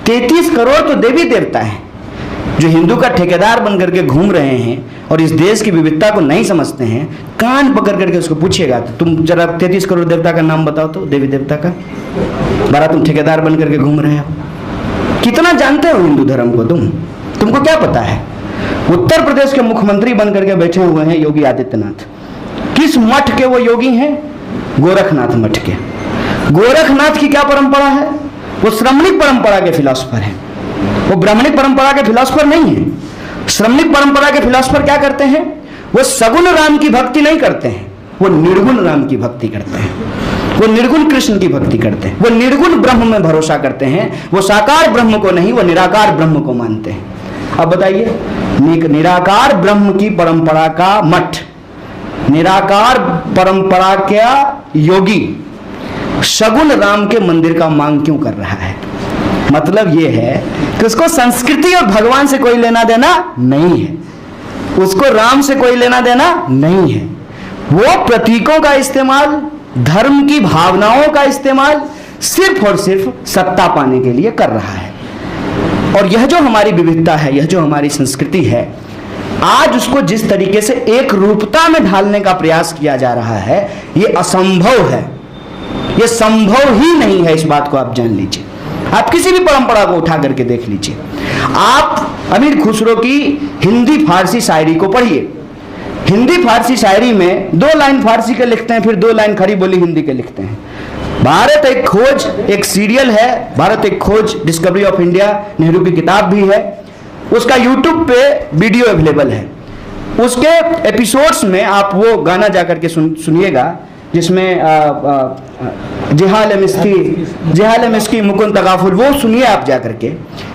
33 करोड़ तो देवी देवता हैं जो हिंदू का ठेकेदार बन करके घूम रहे हैं और इस देश की विविधता को नहीं समझते हैं। कान पकड़ करके उसको पूछिएगा, तुम जरा 33 करोड़ देवता का नाम बताओ तो, देवी देवता का। बड़ा तुम ठेकेदार बन करके घूम रहे हो, कितना जानते हो हिंदू धर्म को तुमको क्या पता है? उत्तर प्रदेश के मुख्यमंत्री बन करके बैठे हुए हैं योगी आदित्यनाथ। किस मठ के वो योगी हैं? गोरखनाथ मठ के। गोरखनाथ की क्या परंपरा है? वो श्रमणिक परंपरा के फिलॉसफर हैं। वो ब्राह्मणिक परंपरा के फिलॉसफर नहीं है। श्रमणिक परंपरा के फिलॉसफर क्या करते हैं? वो सगुण राम की भक्ति नहीं करते हैं, वो निर्गुण राम की भक्ति करते हैं। वो निर्गुण कृष्ण की भक्ति करते हैं। वो निर्गुण ब्रह्म में भरोसा करते हैं। वो साकार ब्रह्म को नहीं, वो निराकार ब्रह्म को मानते हैं। अब बताइए, निराकार ब्रह्म की परंपरा का मठ, निराकार परंपरा का योगी सगुण राम के मंदिर का मांग क्यों कर रहा है? मतलब यह है कि उसको संस्कृति और भगवान से कोई लेना देना नहीं है, उसको राम से कोई लेना देना नहीं है। वो प्रतीकों का इस्तेमाल, धर्म की भावनाओं का इस्तेमाल सिर्फ और सिर्फ सत्ता पाने के लिए कर रहा है। और यह जो हमारी विविधता है, यह जो हमारी संस्कृति है, आज उसको जिस तरीके से एक रूपता में ढालने का प्रयास किया जा रहा है, यह असंभव है। यह संभव ही नहीं है। इस बात को आप जान लीजिए। आप किसी भी परंपरा को उठा करके देख लीजिए। आप अमीर खुसरो की हिंदी फारसी शायरी को पढ़िए। हिंदी फारसी शायरी में 2 लाइन फारसी के लिखते हैं, फिर 2 लाइन खड़ी बोली हिंदी के लिखते हैं। भारत एक खोज एक सीरियल है, भारत एक खोज डिस्कवरी ऑफ इंडिया, नेहरू की किताब भी है। उसका यूट्यूब पे वीडियो अवेलेबल है। उसके एपिसोड्स में आप वो गाना जाकर के सुनिएगा जिसमें जिहाल मिस्की मुकुंद तगाफुल, वो सुनिए आप जाकर के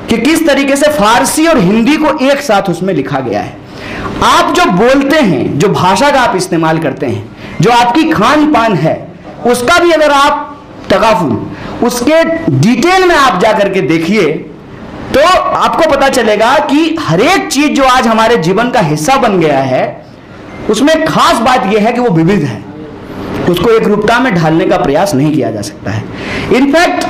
कि किस तरीके से फारसी और हिंदी को एक साथ उसमें लिखा गया है। आप जो बोलते हैं, जो भाषा का आप इस्तेमाल करते हैं, जो आपकी खान पान है, उसका भी अगर आप तगाफुल उसके डिटेल में आप जाकर के देखिए तो आपको पता चलेगा कि हर एक चीज जो आज हमारे जीवन का हिस्सा बन गया है, उसमें खास बात यह है कि वो विविध है। उसको एक रूपता में ढालने का प्रयास नहीं किया जा सकता है। इनफैक्ट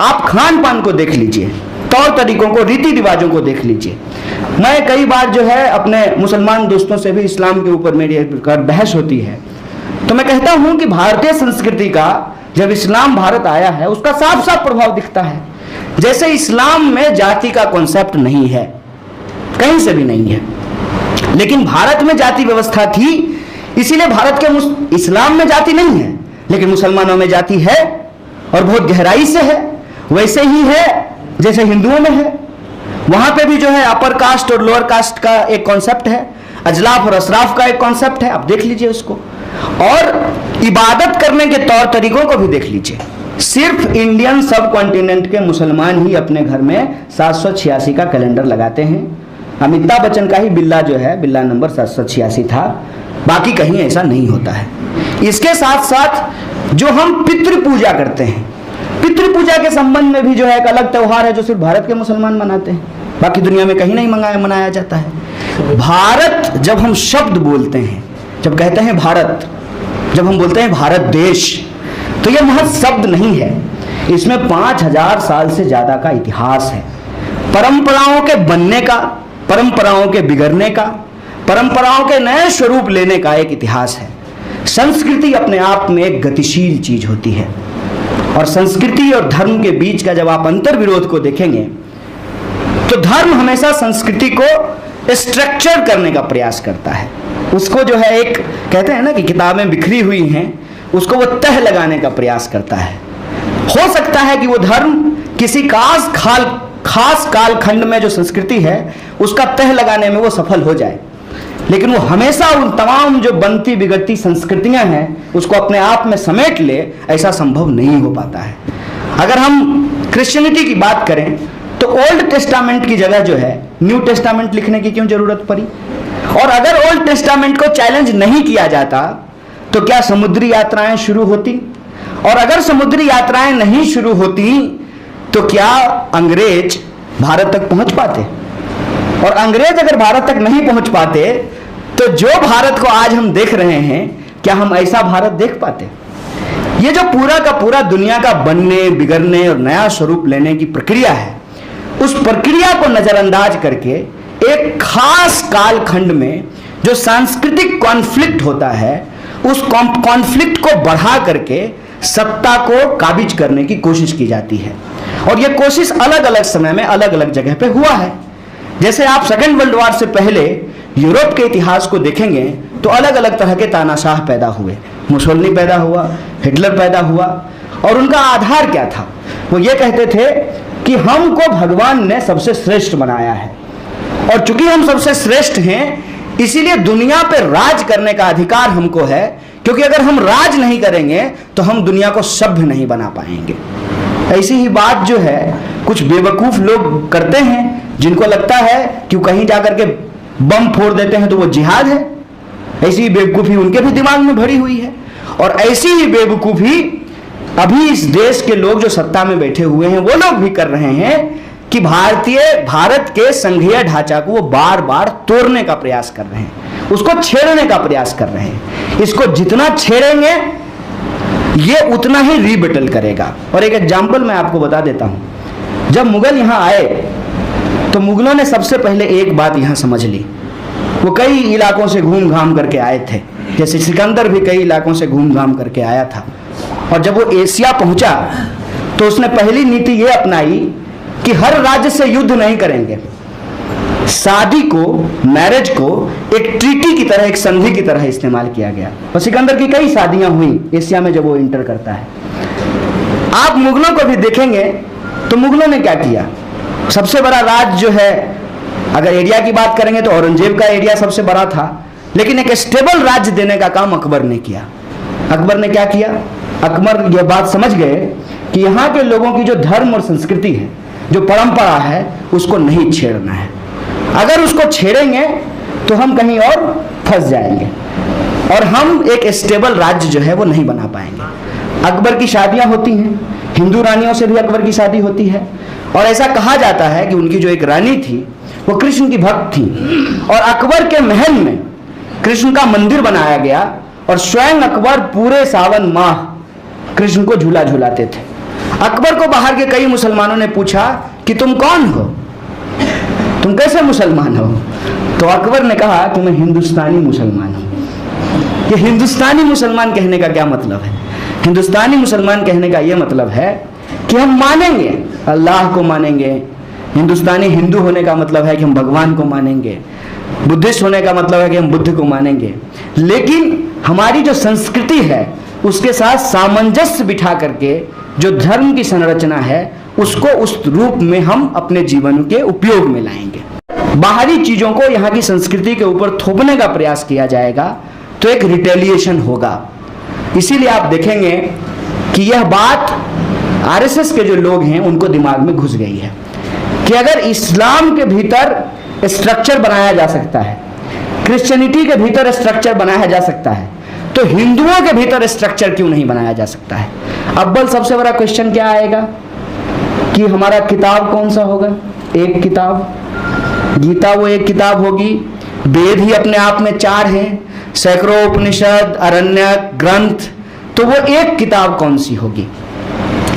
आप खान पान को देख लीजिए, तौर तरीकों को, रीति रिवाजों को देख लीजिए। मैं कई बार जो है अपने मुसलमान दोस्तों से भी इस्लाम के ऊपर मेरी बहस होती है, तो मैं कहता हूं कि भारतीय संस्कृति का जब इस्लाम भारत आया है, उसका साफ साफ प्रभाव दिखता है। जैसे इस्लाम में जाति का कॉन्सेप्ट नहीं है, कहीं से भी नहीं है, लेकिन भारत में जाति व्यवस्था थी, इसीलिए भारत के इस्लाम में जाति नहीं है, लेकिन मुसलमानों में जाति है और बहुत गहराई से है। वैसे ही है जैसे हिंदुओं में है। वहां पे भी जो है अपर कास्ट और लोअर कास्ट का एक कॉन्सेप्ट है, अजलाफ और असराफ का एक कॉन्सेप्ट है। आप देख लीजिए उसको, और इबादत करने के तौर तरीकों को भी देख लीजिए। सिर्फ इंडियन सब कॉन्टिनेंट के मुसलमान ही अपने घर में 786 का कैलेंडर लगाते हैं। अमिताभ बच्चन का ही बिल्ला जो है, बिल्ला नंबर 786 था, बाकी कहीं ऐसा नहीं होता है। इसके साथ साथ जो हम पितृ पूजा करते हैं, पितृ पूजा के संबंध में भी जो है एक अलग त्यौहार है जो सिर्फ भारत के मुसलमान मनाते हैं, बाकी दुनिया में कहीं नहीं मनाया जाता है। भारत जब हम शब्द बोलते हैं, जब कहते हैं भारत, जब हम बोलते हैं भारत देश, तो यह महज शब्द नहीं है, इसमें 5000 साल से ज्यादा का इतिहास है। परंपराओं के बनने का, परंपराओं के बिगड़ने का, परंपराओं के नए स्वरूप लेने का एक इतिहास है। संस्कृति अपने आप में एक गतिशील चीज होती है, और संस्कृति और धर्म के बीच का जब आप अंतर विरोध को देखेंगे तो धर्म हमेशा संस्कृति को स्ट्रक्चर करने का प्रयास करता है। उसको जो है एक कहते हैं ना कि किताबें बिखरी हुई हैं, उसको वो तह लगाने का प्रयास करता है। हो सकता है कि वो धर्म किसी खास कालखंड में जो संस्कृति है उसका तह लगाने में वो सफल हो जाए, लेकिन वो हमेशा उन तमाम जो बनती बिगड़ती संस्कृतियां हैं उसको अपने आप में समेट ले, ऐसा संभव नहीं हो पाता है। अगर हम क्रिश्चियनिटी की बात करें तो ओल्ड टेस्टामेंट की जगह जो है न्यू टेस्टामेंट लिखने की क्यों जरूरत पड़ी? और अगर ओल्ड टेस्टामेंट को चैलेंज नहीं किया जाता तो क्या समुद्री यात्राएं शुरू होती? और अगर समुद्री यात्राएं नहीं शुरू होती तो क्या अंग्रेज भारत तक पहुंच पाते? और अंग्रेज अगर भारत तक नहीं पहुंच पाते तो जो भारत को आज हम देख रहे हैं, क्या हम ऐसा भारत देख पाते? ये जो पूरा का पूरा दुनिया का बनने, बिगड़ने और नया स्वरूप लेने की प्रक्रिया है, उस प्रक्रिया को नजरअंदाज करके एक खास कालखंड में जो सांस्कृतिक कॉन्फ्लिक्ट होता है, उस कॉन्फ्लिक्ट को बढ़ा करके सत्ता को काबिज करने की कोशिश की जाती है। और यह कोशिश अलग अलग समय में अलग अलग जगह पे हुआ है। जैसे आप सेकेंड वर्ल्ड वॉर से पहले यूरोप के इतिहास को देखेंगे तो अलग अलग तरह के तानाशाह पैदा हुए। मुसोलिनी पैदा हुआ, हिटलर पैदा हुआ, और उनका आधार क्या था? वो ये कहते थे कि हमको भगवान ने सबसे श्रेष्ठ बनाया है, और चूंकि हम सबसे श्रेष्ठ हैं इसीलिए दुनिया पर राज करने का अधिकार हमको है, क्योंकि अगर हम राज नहीं करेंगे तो हम दुनिया को सभ्य नहीं बना पाएंगे। ऐसी ही बात जो है कुछ बेवकूफ लोग करते हैं, जिनको लगता है कि कहीं जाकर के बम फोड़ देते हैं तो वो जिहाद है। ऐसी ही बेवकूफी उनके भी दिमाग में भरी हुई है। और ऐसी ही बेवकूफी अभी इस देश के लोग जो सत्ता में बैठे हुए हैं वो लोग भी कर रहे हैं कि भारत के संघीय ढांचा को वो बार बार तोड़ने का प्रयास कर रहे हैं, उसको छेड़ने का प्रयास कर रहे हैं। इसको जितना छेड़ेंगे ये उतना ही रीबेटल करेगा। और एक एग्जाम्पल मैं आपको बता देता हूं। जब मुगल यहां आए तो मुगलों ने सबसे पहले एक बात यहां समझ ली। वो कई इलाकों से घूम घाम करके आए थे, जैसे सिकंदर भी कई इलाकों से घूम घाम करके आया था। और जब वो एशिया पहुंचा तो उसने पहली नीति ये अपनाई कि हर राज्य से युद्ध नहीं करेंगे, शादी को, मैरिज को एक ट्रीटी की तरह, एक संधि की तरह इस्तेमाल किया गया। और सिकंदर की कई शादियां हुई एशिया में जब वो इंटर करता है। आप मुगलों को भी देखेंगे तो मुगलों ने क्या किया? सबसे बड़ा राज्य जो है, अगर एरिया की बात करेंगे तो औरंगजेब का एरिया सबसे बड़ा था, लेकिन एक स्टेबल राज्य देने का काम अकबर ने किया। अकबर ने क्या किया? अकबर यह बात समझ गए कि यहाँ के लोगों की जो धर्म और संस्कृति है, जो परंपरा है, उसको नहीं छेड़ना है। अगर उसको छेड़ेंगे तो हम कहीं और फंस जाएंगे और हम एक स्टेबल राज्य जो है वो नहीं बना पाएंगे। अकबर की शादियां होती हैं, हिंदू रानियों से भी अकबर की शादी होती है। और ऐसा कहा जाता है कि उनकी जो एक रानी थी वो कृष्ण की भक्त थी, और अकबर के महल में कृष्ण का मंदिर बनाया गया, और स्वयं अकबर पूरे सावन माह कृष्ण को झूला झूलाते थे। अकबर को बाहर के कई मुसलमानों ने पूछा कि तुम कौन हो, तुम कैसे मुसलमान हो? तो अकबर ने कहा कि मैं हिंदुस्तानी मुसलमान हूं। ये हिंदुस्तानी मुसलमान कहने का क्या मतलब है? हिंदुस्तानी मुसलमान कहने का यह मतलब है कि हम मानेंगे, अल्लाह को मानेंगे। हिंदुस्तानी हिंदू होने का मतलब है कि हम भगवान को मानेंगे। बुद्धिस्ट होने का मतलब है कि हम बुद्ध को मानेंगे। लेकिन हमारी जो संस्कृति है उसके साथ सामंजस्य बिठा करके जो धर्म की संरचना है उसको उस रूप में हम अपने जीवन के उपयोग में लाएंगे। बाहरी चीजों को यहाँ की संस्कृति के ऊपर थोपने का प्रयास किया जाएगा तो एक रिटेलिएशन होगा। इसीलिए आप देखेंगे कि यह बात आरएसएस के जो लोग हैं उनको दिमाग में घुस गई है कि अगर इस्लाम के भीतर स्ट्रक्चर बनाया जा सकता है, क्रिश्चियनिटी के भीतर स्ट्रक्चर बनाया जा सकता है, तो हिंदुओं के भीतर स्ट्रक्चर क्यों नहीं बनाया जा सकता है? अव्वल सबसे बड़ा क्वेश्चन क्या आएगा कि हमारा किताब कौन सा होगा? एक किताब, गीता वो एक किताब होगी। वेद ही अपने आप में 4 हैं, सैकड़ों उपनिषद, अरण्यक, ग्रंथ, तो वो एक किताब कौन सी होगी?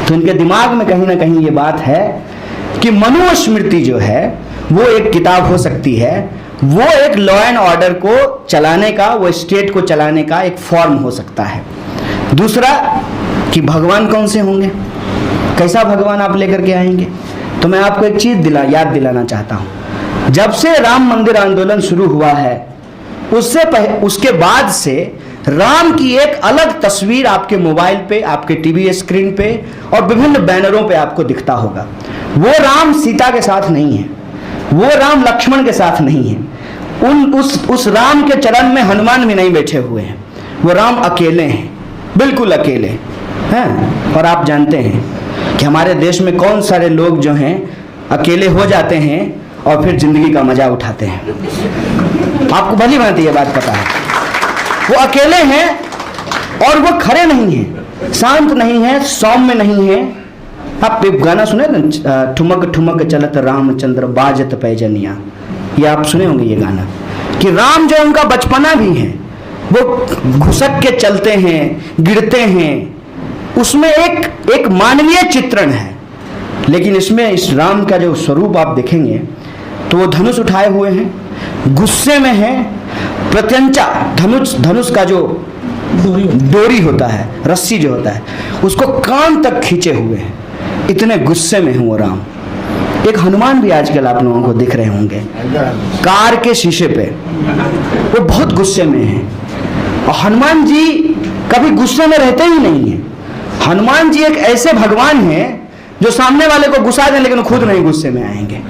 तो इनके दिमाग में कहीं ना कहीं ये बात है कि मनुस्मृति जो है वो एक किताब हो सकती है, वो एक लॉ एंड ऑर्डर को चलाने का, वो स्टेट को चलाने का एक फॉर्म हो सकता है। दूसरा कि भगवान कौन से होंगे, कैसा भगवान आप लेकर के आएंगे? तो मैं आपको एक चीज याद दिलाना चाहता हूं। जब से राम मंदिर आंदोलन शुरू हुआ है उसके बाद से राम की एक अलग तस्वीर आपके मोबाइल पे, आपके टीवी स्क्रीन पे और विभिन्न बैनरों पे आपको दिखता होगा। वो राम सीता के साथ नहीं है, वो राम लक्ष्मण के साथ नहीं है, उस राम के चरण में हनुमान भी नहीं बैठे हुए हैं। वो राम अकेले हैं, बिल्कुल अकेले हैं। और आप जानते हैं कि हमारे देश में कौन सारे लोग जो हैं अकेले हो जाते हैं और फिर जिंदगी का मजा उठाते हैं। आपको भली भांति ये बात पता है। वो अकेले हैं और वो खड़े नहीं हैं, शांत नहीं है, सौम्य नहीं है। आप एक गाना सुने ना, ठुमक ठुमक चलत रामचंद्र बाजत पैजनिया, ये आप सुने होंगे ये गाना, कि राम जो उनका बचपना भी है, वो घुसक के चलते हैं, गिरते हैं। उसमें एक मानवीय चित्रण है लेकिन इसमें इस राम का जो स्वरूप आप देखेंगे तो वो धनुष उठाए हुए हैं, गुस्से में हैं, प्रत्यंचा धनुष का जो डोरी होता है, रस्सी जो होता है, उसको कान तक खींचे हुए हैं, इतने गुस्से में हैं वो राम। एक हनुमान भी आजकल आप लोगों को दिख रहे होंगे कार के शीशे पे, वो बहुत गुस्से में हैं। और हनुमान जी कभी गुस्से में रहते ही नहीं हैं। हनुमान जी एक ऐसे भगवान हैं जो सामने वाले को गुस्सा दें लेकिन खुद नहीं गुस्से में आएंगे।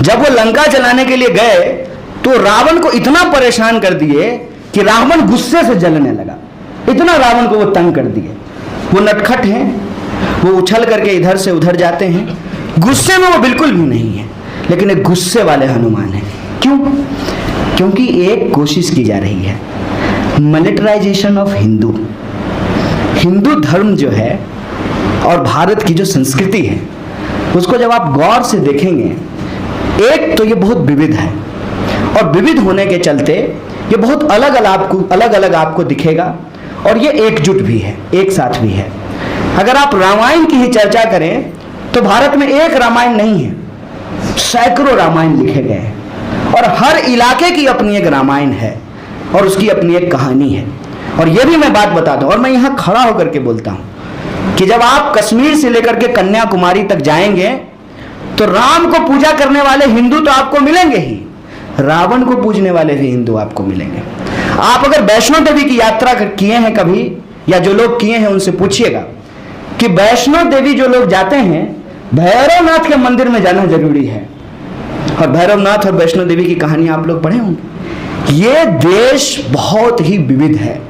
जब वो लंका जलाने के लिए गए तो रावण को इतना परेशान कर दिए कि रावण गुस्से से जलने लगा, इतना रावण को वो तंग कर दिए। वो नटखट हैं, वो उछल करके इधर से उधर जाते हैं, गुस्से में वो बिल्कुल भी नहीं है, लेकिन एक गुस्से वाले हनुमान हैं। क्यों? क्योंकि एक कोशिश की जा रही है, मिलिटराइजेशन ऑफ हिंदू धर्म जो है और भारत की जो संस्कृति है उसको जब आप गौर से देखेंगे, एक तो ये बहुत विविध है और विविध होने के चलते ये बहुत अलग अलग आपको दिखेगा और ये एकजुट भी है, एक साथ भी है। अगर आप रामायण की ही चर्चा करें तो भारत में एक रामायण नहीं है, सैकड़ों रामायण लिखे गए हैं और हर इलाके की अपनी एक रामायण है और उसकी अपनी एक कहानी है। और यह भी मैं बात बताता हूं और मैं यहां खड़ा होकर के बोलता हूं कि जब आप कश्मीर से लेकर के कन्याकुमारी तक जाएंगे तो राम को पूजा करने वाले हिंदू तो आपको मिलेंगे ही, रावण को पूजने वाले भी हिंदू आपको मिलेंगे। आप अगर वैष्णो देवी की यात्रा किए हैं कभी, या जो लोग किए हैं उनसे पूछिएगा कि वैष्णो देवी जो लोग जाते हैं भैरवनाथ के मंदिर में जाना जरूरी है। और भैरवनाथ और वैष्णो देवी की कहानी आप लोग पढ़े होंगे। ये देश बहुत ही विविध है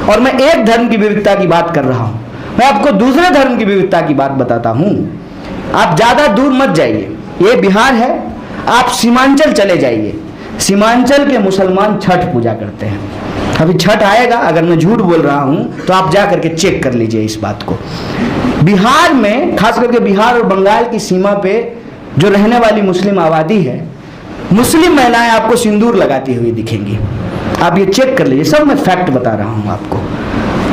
और मैं एक धर्म की विविधता की बात कर रहा हूं, मैं आपको दूसरे धर्म की विविधता की बात बताता हूं। आप ज्यादा दूर मत जाइए, ये बिहार है, आप सीमांचल चले जाइए। सीमांचल के मुसलमान छठ पूजा करते हैं। अभी छठ आएगा, अगर मैं झूठ बोल रहा हूं तो आप जा करके चेक कर लीजिए इस बात को। बिहार में, खास करके बिहार और बंगाल की सीमा पे जो रहने वाली मुस्लिम आबादी है, मुस्लिम महिलाएं आपको सिंदूर लगाती हुई दिखेंगी। आप ये चेक कर लीजिए, सब मैं फैक्ट बता रहा हूं आपको।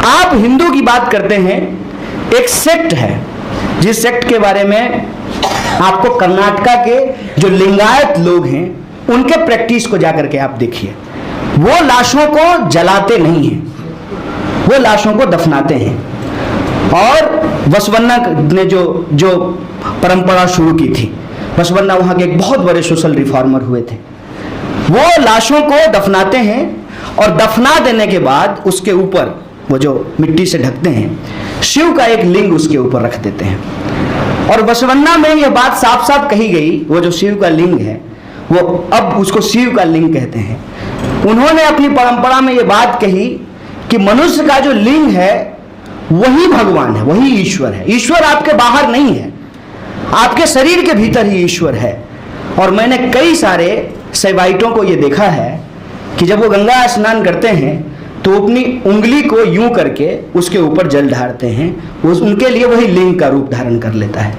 आप हिंदू की बात करते हैं, एक सेक्ट है जिस सेक्ट के बारे में आपको कर्नाटका के जो लिंगायत लोग हैं उनके प्रैक्टिस को जाकर के आप देखिए। वो लाशों को जलाते नहीं हैं, वो लाशों को दफनाते हैं। और बसवन्ना ने जो परंपरा शुरू की थी, बसवन्ना वहां के एक बहुत बड़े सोशल रिफॉर्मर हुए थे, वो लाशों को दफनाते हैं और दफना देने के बाद उसके ऊपर वो जो मिट्टी से ढकते हैं, शिव का एक लिंग उसके ऊपर रख देते हैं। और बसवन्ना में यह बात साफ साफ कही गई, वो जो शिव का लिंग है वो अब उसको शिव का लिंग कहते हैं। उन्होंने अपनी परंपरा में यह बात कही कि मनुष्य का जो लिंग है वही भगवान है, वही ईश्वर है। ईश्वर आपके बाहर नहीं है, आपके शरीर के भीतर ही ईश्वर है। और मैंने कई सारे शैवाइटों को यह देखा है कि जब वो गंगा स्नान करते हैं तो अपनी उंगली को यूं करके उसके ऊपर जल ढारते हैं, उनके लिए वही लिंग का रूप धारण कर लेता है।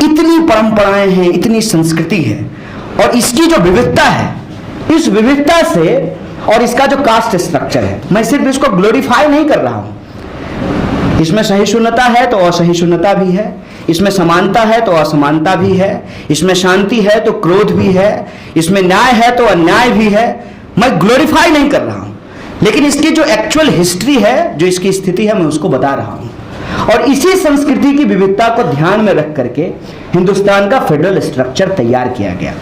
इतनी परंपराएं हैं, इतनी संस्कृति है और इसकी जो विविधता है, इस विविधता से और इसका जो कास्ट स्ट्रक्चर है, मैं सिर्फ इसको ग्लोरीफाई नहीं कर रहा हूं। इसमें सहिष्णुता है तो असहिष्णुता भी है, इसमें समानता है तो असमानता भी है, इसमें शांति है तो क्रोध भी है, इसमें न्याय है तो अन्याय भी है। मैं ग्लोरीफाई नहीं कर रहा हूं, लेकिन इसकी जो एक्चुअल हिस्ट्री है, जो इसकी स्थिति है, मैं उसको बता रहा हूं। और इसी संस्कृति की विविधता को ध्यान में रख करके हिंदुस्तान का फेडरल स्ट्रक्चर तैयार किया गया।